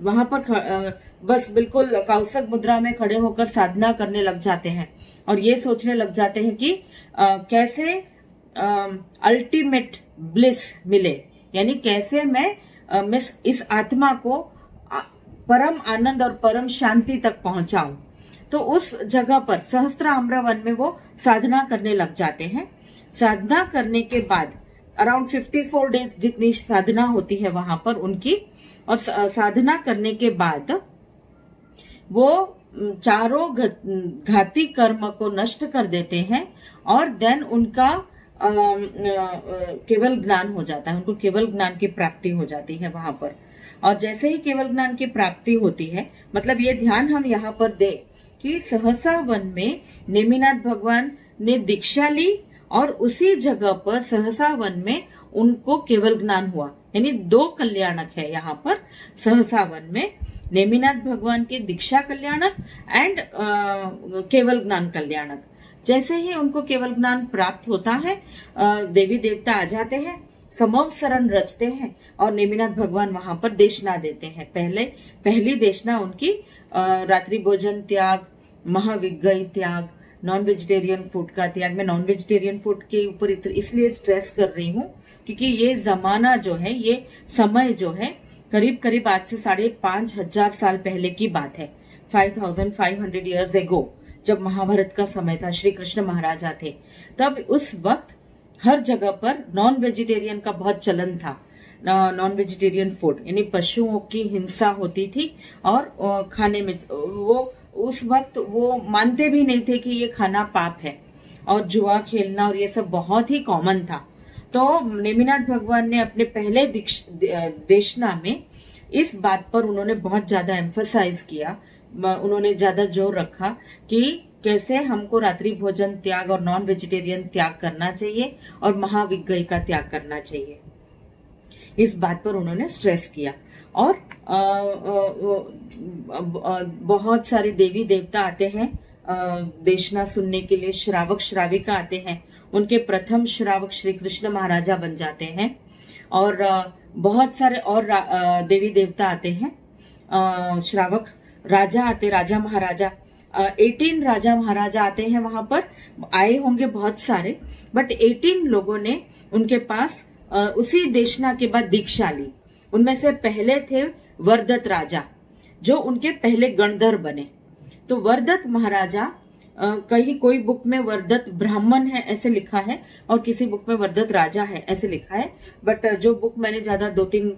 Speaker 1: वहां पर बस बिल्कुल कौसक मुद्रा में खड़े होकर साधना करने लग जाते हैं और ये सोचने लग जाते हैं कि कैसे अल्टीमेट ब्लिस मिले, यानी कैसे मैं इस आत्मा को परम आनंद और परम शांति तक पहुंचाऊं। तो उस जगह पर सहस्त्र आम्रवन में वो साधना करने लग जाते हैं। साधना करने के बाद अराउंड 54 डेज जितनी साधना होती है वहां पर उनकी, और साधना करने के बाद वो चारों घाती कर्म को नष्ट कर देते हैं और देन उनका केवल ज्ञान हो जाता है। उनको केवल ज्ञान की प्राप्ति हो जाती है वहां पर। और जैसे ही केवल ज्ञान की प्राप्ति होती है, मतलब ये ध्यान हम यहाँ पर दें कि सहसा वन में नेमिनाथ भगवान ने दीक्षा ली और उसी जगह पर सहसा वन में उनको केवल ज्ञान हुआ। यानी 2 कल्याणक है यहाँ पर सहसा वन में, नेमिनाथ भगवान के दीक्षा कल्याणक एंड केवल ज्ञान कल्याणक। जैसे ही उनको केवल ज्ञान प्राप्त होता है, देवी देवता आ जाते हैं, समवसरण रचते हैं और नेमिनाथ भगवान वहां पर देशना देते हैं। पहली देशना उनकी रात्रि भोजन त्याग, महाविज्ञ त्याग, नॉन वेजिटेरियन फूड का त्याग। मैं नॉन वेजिटेरियन फूड के ऊपर इसलिए स्ट्रेस कर रही हूँ क्योंकि ये जमाना जो है, ये समय जो है, करीब करीब आज से 5500 साल पहले की बात है। 5500 ईयर्स एगो, जब महाभारत का समय था, श्री कृष्ण महाराजा थे, तब उस वक्त हर जगह पर नॉन वेजिटेरियन का बहुत चलन था। नॉन वेजिटेरियन फूड यानी पशुओं की हिंसा होती थी और खाने में वो उस वक्त वो मानते भी नहीं थे कि ये खाना पाप है, और जुआ खेलना और ये सब बहुत ही कॉमन था। तो नेमिनाथ भगवान ने अपने पहले देशना में इस बात पर उन्होंने बहुत ज्यादा एम्फसाइज किया, उन्होंने ज्यादा जोर रखा कि कैसे हमको रात्रि भोजन त्याग और नॉन वेजिटेरियन त्याग करना चाहिए और महाविज्ञ का त्याग करना चाहिए। इस बात पर उन्होंने स्ट्रेस किया और बहुत सारे देवी देवता आते हैं देशना सुनने के लिए, श्रावक श्राविका आते हैं। उनके प्रथम श्रावक श्री कृष्ण महाराजा बन जाते हैं और बहुत सारे और देवी देवता आते हैं, श्रावक राजा आते, राजा महाराजा 18 राजा महाराजा आते हैं। वहां पर आए होंगे बहुत सारे, बट 18 लोगों ने उनके पास उसी देशना के बाद दीक्षा ली। उनमें से पहले थे वरदत्त राजा, जो उनके पहले गणधर बने। तो वरदत्त महाराजा, कहीं कोई बुक में वरदत्त ब्राह्मण है ऐसे लिखा है और किसी बुक में वरदत्त राजा है ऐसे लिखा है, बट जो बुक मैंने ज्यादा 2-3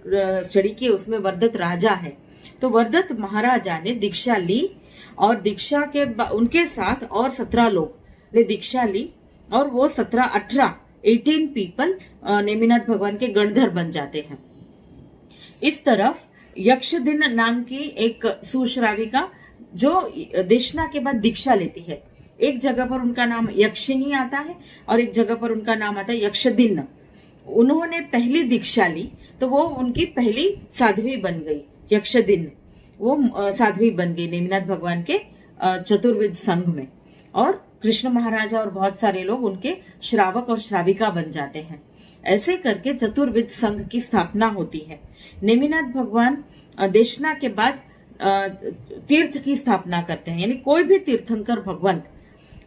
Speaker 1: स्टडी की उसमें वरदत्त राजा है। तो वरदत्त महाराजा ने दीक्षा ली और दीक्षा के उनके साथ और 17 लोग ने दीक्षा ली और वो 18 पीपल नेमिनाथ भगवान के गणधर बन जाते हैं। इस तरफ यक्षदिन नाम की एक सुश्राविका जो देशना के बाद दीक्षा लेती है, एक जगह पर उनका नाम यक्षिनी आता है और एक जगह पर उनका नाम आता है यक्षदिन। उन्होंने पहली दीक्षा ली तो वो उनकी पहली साध्वी बन गई, यक्षदिन वो साध्वी बन गई नेमिनाथ भगवान के चतुर्विद संघ में, और कृष्ण महाराजा और बहुत सारे लोग उनके श्रावक और श्राविका बन जाते हैं। ऐसे करके चतुर्विद संघ की स्थापना होती है। नेमिनाथ भगवान देशना के बाद तीर्थ की स्थापना करते हैं, यानी कोई भी तीर्थंकर भगवंत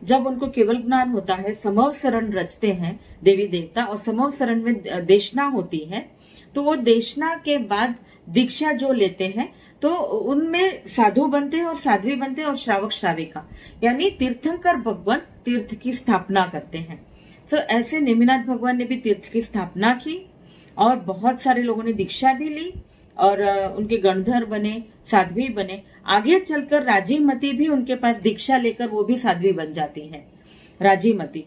Speaker 1: जब उनको केवल ज्ञान होता है, समव शरण रचते हैं देवी देवता, और समव शरण में देशना होती है, तो वो देशना के बाद दीक्षा जो लेते हैं तो उनमें साधु बनते हैं और साध्वी बनते हैं और श्रावक श्राविका, यानी तीर्थंकर भगवान तीर्थ की स्थापना करते हैं। तो ऐसे नेमिनाथ भगवान ने भी तीर्थ की स्थापना की और बहुत सारे लोगों ने दीक्षा भी ली और उनके गणधर बने, साध्वी बने। आगे चलकर राजीमती भी उनके पास दीक्षा लेकर वो भी साध्वी बन जाती है। राजीमती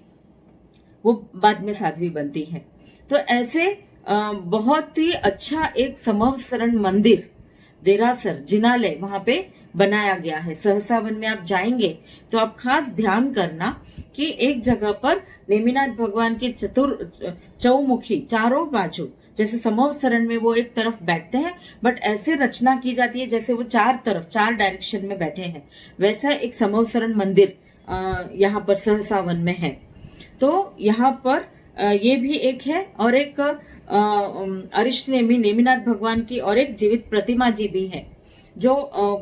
Speaker 1: वो बाद में साध्वी बनती है। तो ऐसे बहुत ही अच्छा एक समव शरण मंदिर देरासर जिनालय वहां पे बनाया गया है। सहसा वन में आप जाएंगे तो आप खास ध्यान करना कि एक जगह पर नेमिनाथ भगवान के चौमुखी चारों बाजू, जैसे समव शरण में वो एक तरफ बैठते हैं, बट ऐसे रचना की जाती है जैसे वो चार तरफ 4 डायरेक्शन में बैठे हैं, वैसा एक समव शरण मंदिर यहाँ पर सहसा वन में है। तो यहाँ पर ये भी एक है, और एक अरिष्ट नेमी नेमिनाथ भगवान की और एक जीवित प्रतिमा जी भी है, जो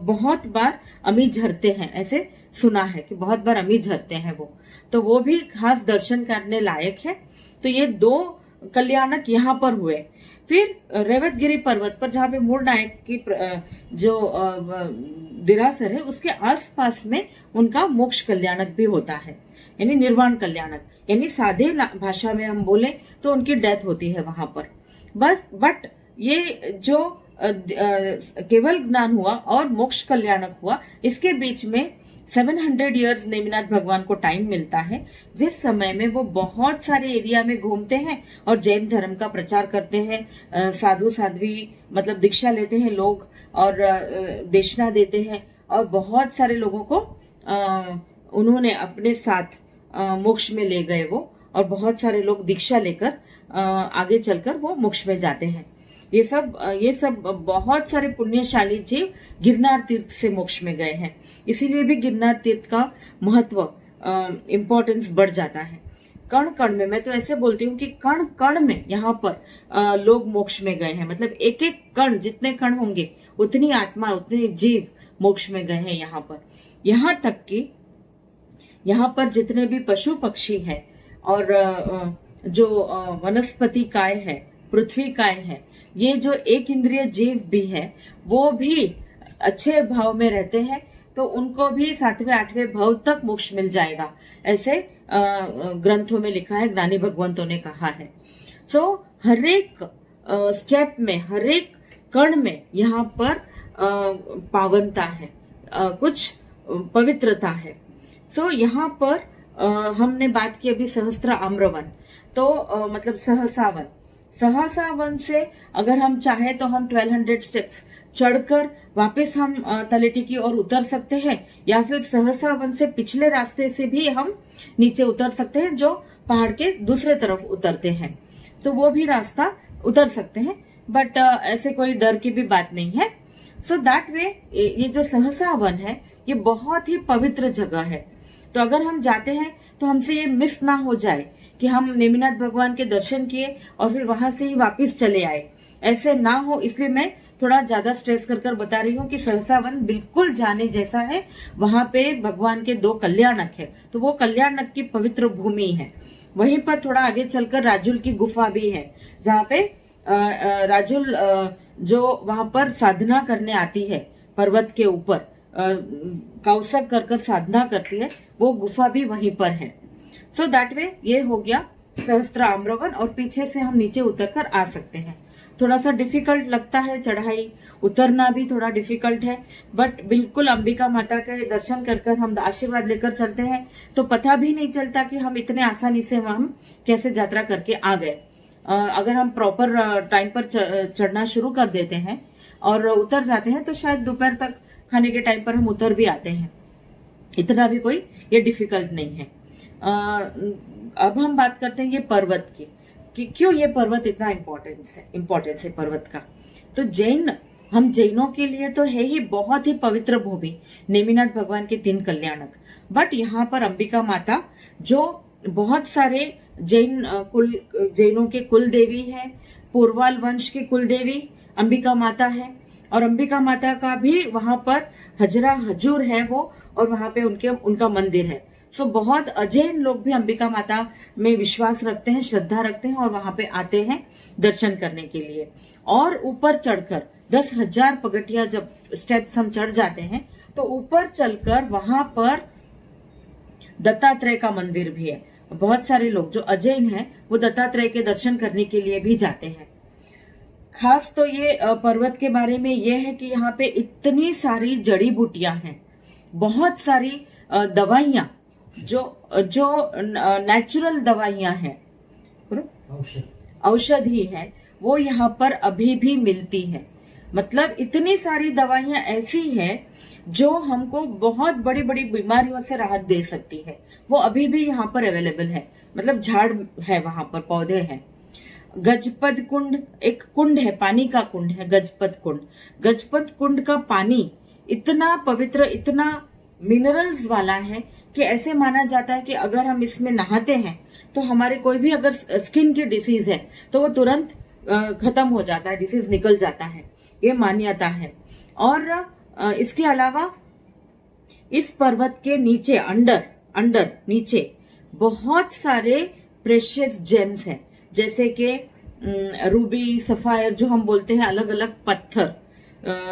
Speaker 1: बहुत बार अमी झरते हैं, ऐसे सुना है कि बहुत बार अमी झरते हैं वो वो भी खास दर्शन करने लायक है। तो ये 2 कल्याणक यहाँ पर हुए। फिर रेवतगिरी पर्वत पर जहाँ पे मूल नायक की जो दिरासर है उसके आसपास में उनका मोक्ष कल्याणक भी होता है, यानी निर्वाण कल्याणक, यानी सादे भाषा में हम बोले तो उनकी डेथ होती है वहां पर बस। बट ये जो केवल ज्ञान हुआ और मोक्ष कल्याणक हुआ, इसके बीच में 700 इयर्स नेमिनाथ भगवान को टाइम मिलता है, जिस समय में वो बहुत सारे एरिया में घूमते हैं और जैन धर्म का प्रचार करते हैं। साधु साध्वी मतलब दीक्षा लेते हैं लोग और देशना देते हैं, और बहुत सारे लोगों को उन्होंने अपने साथ मोक्ष में ले गए वो, और बहुत सारे लोग दीक्षा लेकर आगे चलकर वो मोक्ष में जाते हैं। ये सब बहुत सारे पुण्यशाली जीव गिरनार तीर्थ से मोक्ष में गए हैं, इसीलिए भी गिरनार तीर्थ का महत्व इम्पोर्टेंस बढ़ जाता है। कण कण में, मैं तो ऐसे बोलती हूँ कि कण कण में यहाँ पर लोग मोक्ष में गए हैं, मतलब एक एक कण, जितने कण होंगे उतनी आत्मा, उतने जीव मोक्ष में गए हैं यहाँ पर। यहाँ तक कि यहाँ पर जितने भी पशु पक्षी है और जो वनस्पति काय है, पृथ्वी काय है, ये जो एक इंद्रिय जीव भी है वो भी अच्छे भाव में रहते हैं, तो उनको भी 7वें 8वें भाव तक मोक्ष मिल जाएगा, ऐसे ग्रंथों में लिखा है, ज्ञानी भगवंतों ने कहा है। सो हर एक स्टेप में, हर एक कण में यहाँ पर पावनता है, कुछ पवित्रता है। सो यहाँ पर हमने बात की अभी सहस्त्र आम्रवन, तो मतलब सहसा वन से अगर हम चाहें तो हम 1200 स्टेप्स चढ़कर वापस हम तलेटी की ओर उतर सकते हैं, या फिर सहसा वन से पिछले रास्ते से भी हम नीचे उतर सकते हैं, जो पहाड़ के दूसरे तरफ उतरते हैं, तो वो भी रास्ता उतर सकते हैं। बट ऐसे कोई डर की भी बात नहीं है। सो दैट वे ये जो सहसा वन है ये बहुत ही पवित्र जगह है। तो अगर हम जाते हैं तो हमसे ये मिस ना हो जाए कि हम नेमिनाथ भगवान के दर्शन किए और फिर वहां से ही वापस चले आए, ऐसे ना हो, इसलिए मैं थोड़ा ज्यादा स्ट्रेस कर बता रही हूँ कि सहसा वन बिल्कुल जाने जैसा है। वहां पे भगवान के 2 कल्याणक है, तो वो कल्याणक की पवित्र भूमि है। वहीं पर थोड़ा आगे चलकर राजुल की गुफा भी है, जहाँ पे राजुल जो वहां पर साधना करने आती है पर्वत के ऊपर, कौशक कर साधना करती है, वो गुफा भी वहीं पर है। सो दैट वे ये हो गया सहस्त्र आम्रवन, और पीछे से हम नीचे उतरकर आ सकते हैं। थोड़ा सा डिफिकल्ट लगता है, चढ़ाई उतरना भी थोड़ा डिफिकल्ट है, बट बिल्कुल अंबिका माता के दर्शन कर हम आशीर्वाद लेकर चलते हैं तो पता भी नहीं चलता कि हम इतने आसानी से हम कैसे यात्रा करके आ गए। अगर हम प्रॉपर टाइम पर चढ़ना शुरू कर देते हैं और उतर जाते हैं तो शायद दोपहर तक खाने के टाइम पर हम उतर भी आते हैं, इतना भी कोई ये डिफिकल्ट नहीं है। अब हम बात करते हैं ये पर्वत की कि क्यों ये पर्वत इतना इम्पोर्टेंस है पर्वत का। तो हम जैनों के लिए तो है ही बहुत ही पवित्र भूमि, नेमिनाथ भगवान के 3 कल्याणक, बट यहाँ पर अंबिका माता जो बहुत सारे जैनों के कुल देवी है, पूर्वाल वंश की कुल देवी अंबिका माता है, और अंबिका माता का भी वहां पर हजरा हजूर है वो, और वहां पे उनका मंदिर है। सो बहुत अजैन लोग भी अंबिका माता में विश्वास रखते हैं, श्रद्धा रखते हैं, और वहां पे आते हैं दर्शन करने के लिए। और ऊपर चढ़कर 10,000 पगटिया जब स्टेप्स हम चढ़ जाते हैं तो ऊपर चलकर वहां पर दत्तात्रेय का मंदिर भी है। बहुत सारे लोग जो अजैन हैं वो दत्तात्रेय के दर्शन करने के लिए भी जाते हैं। खास तो ये पर्वत के बारे में ये है कि यहाँ पे इतनी सारी जड़ी बूटियां हैं, बहुत सारी दवाइयां जो नेचुरल दवाइयां हैं, औषधि है, वो यहाँ पर अभी भी मिलती है। मतलब इतनी सारी दवाइयां ऐसी हैं जो हमको बहुत बड़ी बड़ी बीमारियों से राहत दे सकती है, वो अभी भी यहाँ पर अवेलेबल है। मतलब झाड़ है वहां पर, पौधे हैं। गजपत कुंड एक कुंड है, पानी का कुंड है गजपत कुंड। गजपत कुंड का पानी इतना पवित्र, इतना मिनरल्स वाला है कि ऐसे माना जाता है कि अगर हम इसमें नहाते हैं तो हमारे कोई भी अगर स्किन की डिसीज है तो वो तुरंत खत्म हो जाता है, डिसीज निकल जाता है, ये मान्यता है। और इसके अलावा इस पर्वत के नीचे अंडर नीचे बहुत सारे प्रेशियस जेम्स हैं, जैसे कि रूबी, सफायर, जो हम बोलते हैं अलग अलग पत्थर,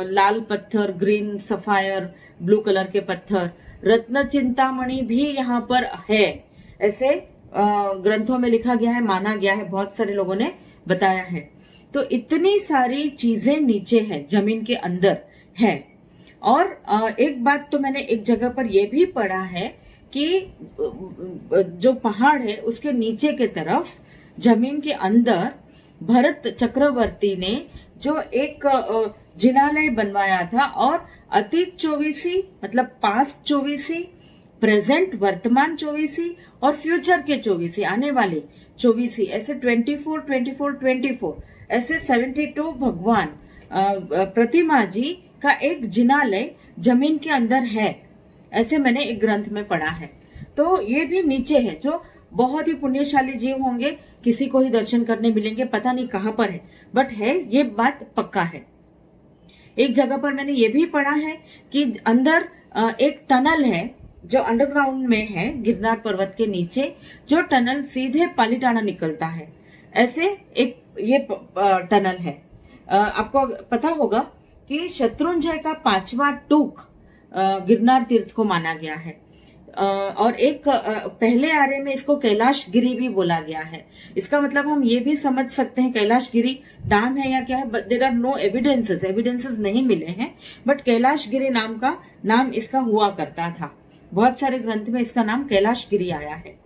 Speaker 1: लाल पत्थर, ग्रीन सफायर, ब्लू कलर के पत्थर, रत्न चिंतामणि भी यहाँ पर है, ऐसे ग्रंथों में लिखा गया है, माना गया है, बहुत सारे लोगों ने बताया है। तो इतनी सारी चीजें नीचे है, जमीन के अंदर है। और एक बात तो मैंने एक जगह पर यह भी पढ़ा है कि जो पहाड़ है उसके नीचे के तरफ जमीन के अंदर भरत चक्रवर्ती ने जो एक जिनालय बनवाया था, और अतीत 24 मतलब पास्ट 24, प्रेजेंट वर्तमान 24 और फ्यूचर के 24 आने वाले 24, ऐसे 24 ऐसे 72 भगवान प्रतिमा जी का एक जिनालय जमीन के अंदर है, ऐसे मैंने एक ग्रंथ में पढ़ा है। तो ये भी नीचे है, जो बहुत ही पुण्यशाली जीव होंगे, किसी को ही दर्शन करने मिलेंगे, पता नहीं कहाँ पर है, बट है, ये बात पक्का है। एक जगह पर मैंने ये भी पढ़ा है कि अंदर एक टनल है जो अंडरग्राउंड में है गिरनार पर्वत के नीचे, जो टनल सीधे पालीताना निकलता है, ऐसे एक ये टनल है। आपको पता होगा कि शत्रुंजय का 5वां टूक गिरनार तीर्थ को माना गया है, और एक पहले आर्य में इसको कैलाश गिरी भी बोला गया है। इसका मतलब हम ये भी समझ सकते हैं कैलाश गिरी नाम है या क्या है, देयर आर नो एविडेंसेस नहीं मिले हैं, बट कैलाश गिरी नाम इसका हुआ करता था। बहुत सारे ग्रंथ में इसका नाम कैलाश गिरी आया है।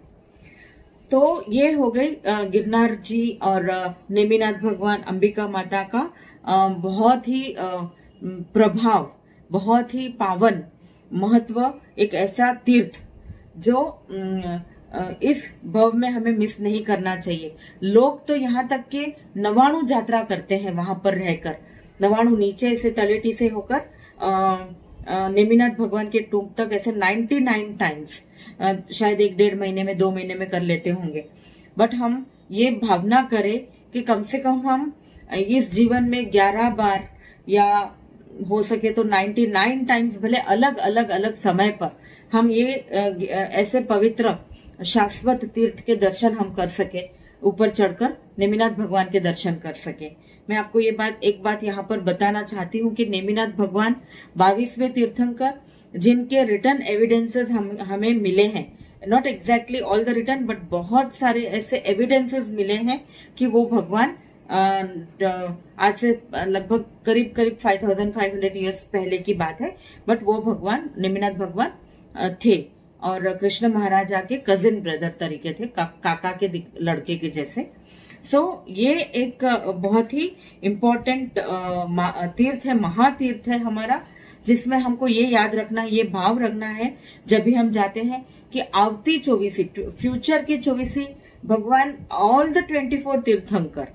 Speaker 1: तो ये हो गई गिरनार जी और नेमिनाथ भगवान अंबिका माता का बहुत ही प्रभाव, बहुत ही पावन महत्व, एक ऐसा तीर्थ जो इस भव में हमें मिस नहीं करना चाहिए। लोग तो यहाँ तक के 99 यात्रा करते हैं वहां पर रहकर, नवाणु नीचे से तलेटी से होकर नेमिनाथ भगवान के टूम तक ऐसे 99 टाइम्स, शायद 1-1.5 महीने में 2 महीने में कर लेते होंगे। बट हम ये भावना करें कि कम से कम हम इस जीवन में 11 बार या हो सके तो 99 टाइम्स, भले अलग अलग अलग समय पर हम ये ऐसे पवित्र शाश्वत तीर्थ के दर्शन हम कर सके, ऊपर चढ़कर नेमिनाथ भगवान के दर्शन कर सके। मैं आपको ये एक बात यहाँ पर बताना चाहती हूँ कि नेमिनाथ भगवान 22वें तीर्थंकर, जिनके रिटर्न एविडेंसेस हमें मिले हैं, not exactly all the return but बहुत सारे ऐसे एविडेंसेस मिले हैं कि वो भगवान आज से लगभग करीब 5500 ईयर्स पहले की बात है, बट वो भगवान नेमिनाथ भगवान थे और कृष्ण महाराजा के कजिन ब्रदर तरीके थे, काका के लड़के के जैसे। ये एक बहुत ही इम्पोर्टेंट तीर्थ है, महातीर्थ है हमारा, जिसमें हमको ये याद रखना, ये भाव रखना है जब भी हम जाते हैं कि आवती 24, फ्यूचर की 24 भगवान ऑल द 24 तीर्थंकर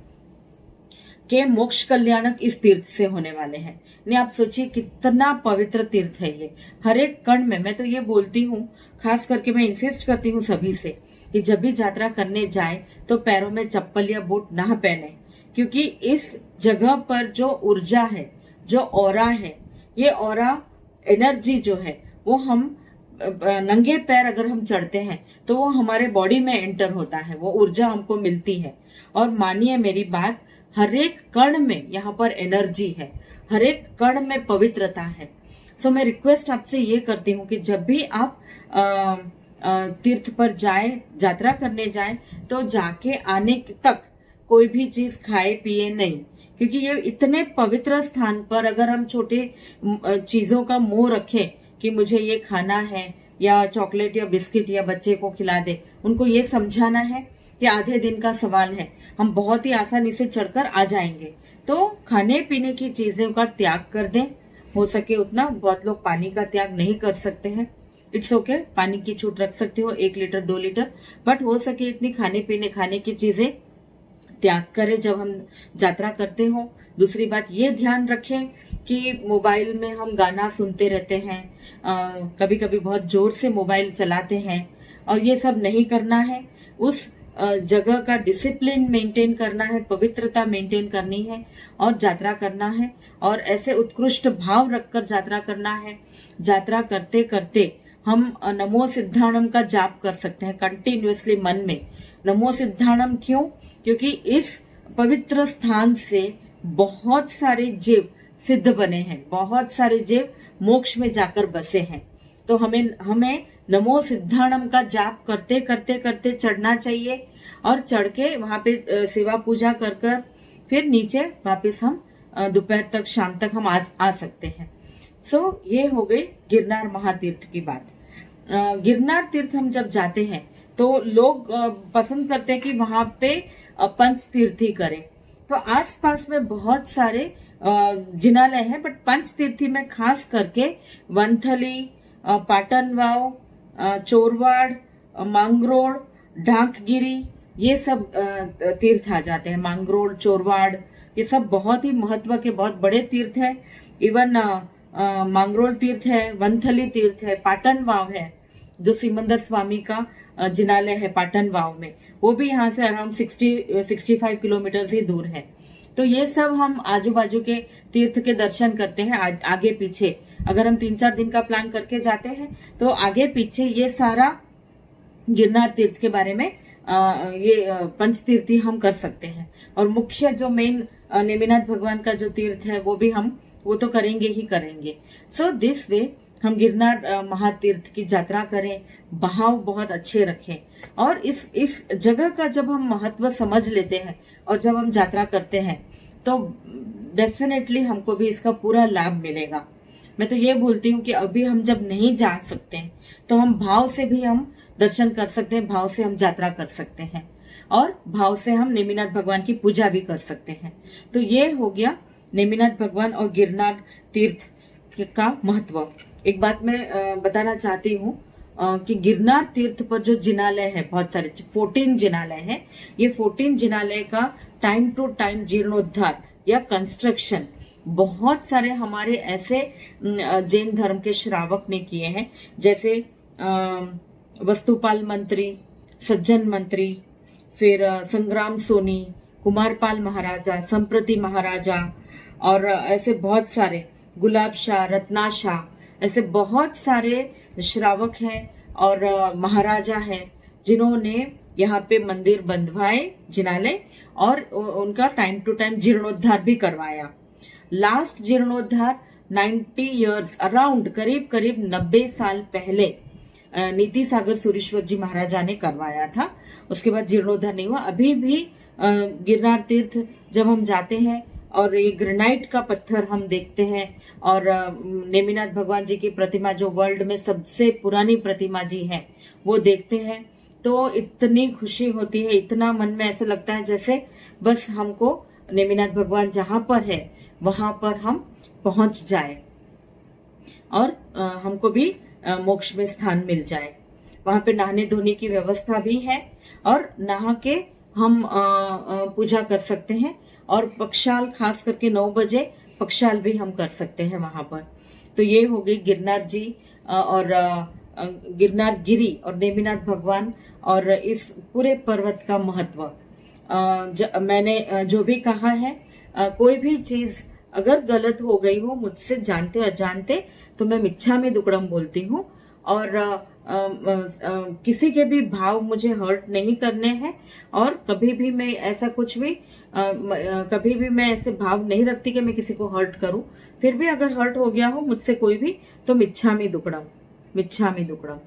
Speaker 1: के मोक्ष कल्याणक इस तीर्थ से होने वाले हैं। नहीं, आप सोचिए कितना पवित्र तीर्थ है ये। हर एक कण में, मैं तो ये बोलती हूँ, खास करके मैं इंसिस्ट करती हूँ सभी से कि जब भी यात्रा करने जाए तो पैरों में चप्पल या बूट ना पहने, क्योंकि इस जगह पर जो ऊर्जा है, जो ऑरा है, ये ऑरा एनर्जी जो है वो हम नंगे पैर अगर हम चढ़ते हैं तो वो हमारे बॉडी में एंटर होता है, वो ऊर्जा हमको मिलती है। और मानिए मेरी बात, हर एक कण में यहाँ पर एनर्जी है, हर एक कण में पवित्रता है। मैं रिक्वेस्ट आपसे ये करती हूँ कि जब भी आप तीर्थ पर जाए, यात्रा करने जाए, तो जाके आने तक कोई भी चीज खाए पिए नहीं, क्योंकि ये इतने पवित्र स्थान पर अगर हम छोटे चीजों का मोह रखें कि मुझे ये खाना है या चॉकलेट या बिस्किट या बच्चे को खिला दे, उनको ये समझाना है कि आधे दिन का सवाल है, हम बहुत ही आसानी से चढ़कर आ जाएंगे। तो खाने पीने की चीजों का त्याग कर दें, हो सके उतना। बहुत लोग पानी का त्याग नहीं कर सकते हैं, इट्स ओके, पानी की छूट रख सकते हो 1 लीटर 2 लीटर, बट हो सके इतनी खाने की चीजें त्याग करें जब हम यात्रा करते हो। दूसरी बात ये ध्यान रखें कि मोबाइल में हम गाना सुनते रहते हैं, कभी कभी बहुत जोर से मोबाइल चलाते हैं, और ये सब नहीं करना है। उस जगह का डिसिप्लिन मेंटेन करना है, पवित्रता मेंटेन करनी है और यात्रा करना है, और ऐसे उत्कृष्ट भाव रखकर यात्रा करना है। यात्रा करते करते हम नमो सिद्धाणम का जाप कर सकते हैं कंटिन्यूअसली मन में। नमो सिद्धाणम क्यों? क्योंकि इस पवित्र स्थान से बहुत सारे जीव सिद्ध बने हैं, बहुत सारे जीव मोक्ष में जाकर बसे हैं। तो हमें नमो सिद्धाणम का जाप करते करते करते चढ़ना चाहिए, और चढ़ के वहां पे सेवा पूजा कर फिर नीचे वापस हम दोपहर तक, शाम तक हम आ सकते हैं। ये हो गई गिरनार महातीर्थ की बात। गिरनार तीर्थ हम जब जाते हैं तो लोग पसंद करते हैं कि वहां पे पंच तीर्थी करें। तो आसपास में बहुत सारे जिनालय हैं, बट पंच तीर्थी में खास करके वनथली, पाटन वाव, चोरवाड़, मांगरोळ, ढाकगिरी, ये सब तीर्थ आ जाते हैं। मांगरोळ, चोरवाड़, ये सब बहुत ही महत्व के बहुत बड़े तीर्थ है। इवन मांगरोळ तीर्थ है, वनथली तीर्थ है, पाटन वाव है, जो सिमंदर स्वामी का जिनालय है पाटन वाव में, वो भी यहाँ से अराउंड 65 किलोमीटर ही दूर है। तो ये सब हम आजू बाजू के तीर्थ के दर्शन करते हैं आगे पीछे। अगर हम 3-4 दिन का प्लान करके जाते हैं तो आगे पीछे ये सारा गिरनार तीर्थ के बारे में ये पंच तीर्थी हम कर सकते हैं। और मुख्य जो मेन नेमिनाथ भगवान का जो तीर्थ है वो तो करेंगे ही करेंगे। दिस वे हम गिरनार महातीर्थ की यात्रा करें, भाव बहुत अच्छे रखें, और इस जगह का जब हम महत्व समझ लेते हैं और जब हम यात्रा करते हैं तो डेफिनेटली हमको भी इसका पूरा लाभ मिलेगा। मैं तो ये बोलती हूँ कि अभी हम जब नहीं जा सकते हैं तो हम भाव से भी हम दर्शन कर सकते हैं, भाव से हम यात्रा कर सकते हैं, और भाव से हम नेमिनाथ भगवान की पूजा भी कर सकते हैं। तो ये हो गया नेमिनाथ भगवान और गिरनार तीर्थ का महत्व। एक बात मैं बताना चाहती हूँ कि गिरनार तीर्थ पर जो जिनालय है, बहुत सारे 14 जिनालय है, ये 14 जिनालय का टाइम टू टाइम जीर्णोद्धार या कंस्ट्रक्शन बहुत सारे हमारे ऐसे जैन धर्म के श्रावक ने किए हैं, जैसे वस्तुपाल मंत्री, सज्जन मंत्री, फिर संग्राम सोनी, कुमारपाल महाराजा, संप्रति महाराजा, और ऐसे बहुत सारे, गुलाब शाह, रत्ना शाह, ऐसे बहुत सारे श्रावक हैं और महाराजा हैं जिन्होंने यहाँ पे मंदिर बंधवाए, जिनालय, और उनका टाइम टू टाइम जीर्णोद्धार भी करवाया। लास्ट जीर्णोद्धार 90 इयर्स अराउंड, करीब करीब 90 साल पहले नीति सागर सुरेश्वर जी महाराजा ने करवाया था। उसके बाद जीर्णोद्धार नहीं हुआ। अभी भी गिरनार तीर्थ जब हम जाते हैं और ये ग्रेनाइट का पत्थर हम देखते हैं, और नेमिनाथ भगवान जी की प्रतिमा जो वर्ल्ड में सबसे पुरानी प्रतिमा जी है, वो देखते हैं तो इतनी खुशी होती है, इतना मन में ऐसे लगता है जैसे बस हमको नेमिनाथ भगवान जहां पर है वहां पर हम पहुंच जाए और हमको भी मोक्ष में स्थान मिल जाए। वहां पे नहाने धोने की व्यवस्था भी है और नहा के हम पूजा कर सकते हैं, और पक्षाल खास करके 9 बजे पक्षाल भी हम कर सकते हैं वहां पर। तो ये हो गई गिरनार जी और गिरनार गिरी और नेमिनाथ भगवान और इस पूरे पर्वत का महत्व। मैंने जो भी कहा है, कोई भी चीज अगर गलत हो गई हो मुझसे जानते अजानते तो मैं मिच्छामी दुक्कडम बोलती हूँ, और किसी के भी भाव मुझे हर्ट नहीं करने हैं, और कभी भी मैं ऐसा कुछ भी कभी भी मैं ऐसे भाव नहीं रखती कि मैं किसी को हर्ट करूं। फिर भी अगर हर्ट हो गया हो मुझसे कोई भी, तो मिच्छामी दुक्कडम, मिच्छामी दुक्कडम।